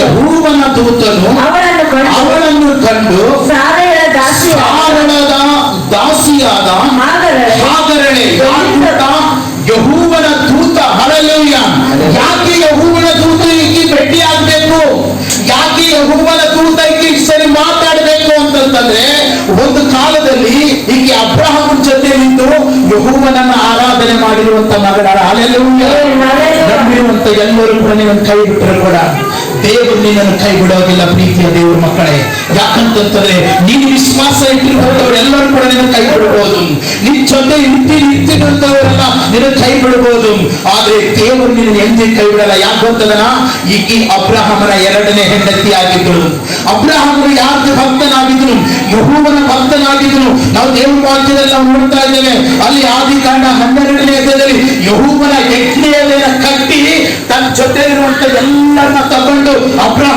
ಯೆಹೋವನ ದೂತನು ಅವಳನ್ನು ಕಂಡು ಸಾರಳ ದಾಸಿಯಾದ ಹಾಗರಳೆ ಯೆಹೋವನ ದೂತ. ಹಲ್ಲೆಲೂಯಾ. ಯಾಕೆ ಯೆಹೋವನ ದೂತ ಈಕೆ ಭೇಟಿ ಆಗ್ಬೇಕು? ಯಾಕೆ ಯೆಹೋವನ ದೂತ ಈಕೆ ಸರಿ ಮಾತಾಡ್ಬೇಕು ಅಂತಂದ್ರೆ, ಒಂದು ಕಾಲದಲ್ಲಿ ಈಕೆ ಅಬ್ರಹಾಮನ ಜೊತೆ ನಿಂತು ಯೆಹೋವನನ್ನ ಆರಾಧನೆ ಮಾಡಿರುವಂತ ಮಗಳಾರ. ಹಲ್ಲೆಲೂಯಾ. ನಂಬಿರುವಂತ ಎಲ್ಲರೂ ಕೂಡ ನೀವನ್ನು ಕೈ ಬಿಟ್ಟರು ಕೂಡ ದೇವರು ನಿನ್ನನ್ನು ಕೈ ಬಿಡೋದಿಲ್ಲ ಪ್ರೀತಿಯ ದೇವರ ಮಕ್ಕಳೇ. ಯಾಕಂತಂದ್ರೆ ನೀನು ವಿಶ್ವಾಸ ಇಟ್ಟಿರುವಂತವ್ರು ಎಲ್ಲರೂ ಕೂಡ ನಿನ್ನ ಕೈ ಬಿಡಬಹುದು. ನಿನ್ ಜೊತೆ ನಿಂತಿರುವಂತವರೆಲ್ಲ ನಿನ್ನ ಕೈ ಬಿಡಬಹುದು. ಆದ್ರೆ ದೇವರು ನಿನ್ನ ಎಂದೇ ಕೈ ಬಿಡಲ್ಲ. ಯಾಕಂತಂದ್ರ ಈ ಅಬ್ರಹಾಮನ ಎರಡನೇ ಹೆಂಡತಿ ಆಗಿದ್ದಳು. ಅಬ್ರಹಾಮನು ಯಾರಿಗೆ ಭಕ್ತನಾಗಿದ್ದನು? ಯೆಹೋವನ ಭಕ್ತನಾಗಿದ್ದನು. ನಾವು ದೇವರ ವಾಕ್ಯದಲ್ಲಿ ನಾವು ನೋಡ್ತಾ ಇದ್ದೇವೆ. ಅಲ್ಲಿ ಆದಿಕಾಂಡ 12ನೇ ಅಧ್ಯಾಯದಲ್ಲಿ ಯೆಹೋವನ ಯಜ್ಞೆಯನ್ನ ಕಟ್ಟಿ ತನ್ನ ಜೊತೆ ಇರುವಂತ ಎಲ್ಲರನ್ನ ತಗೊಂಡು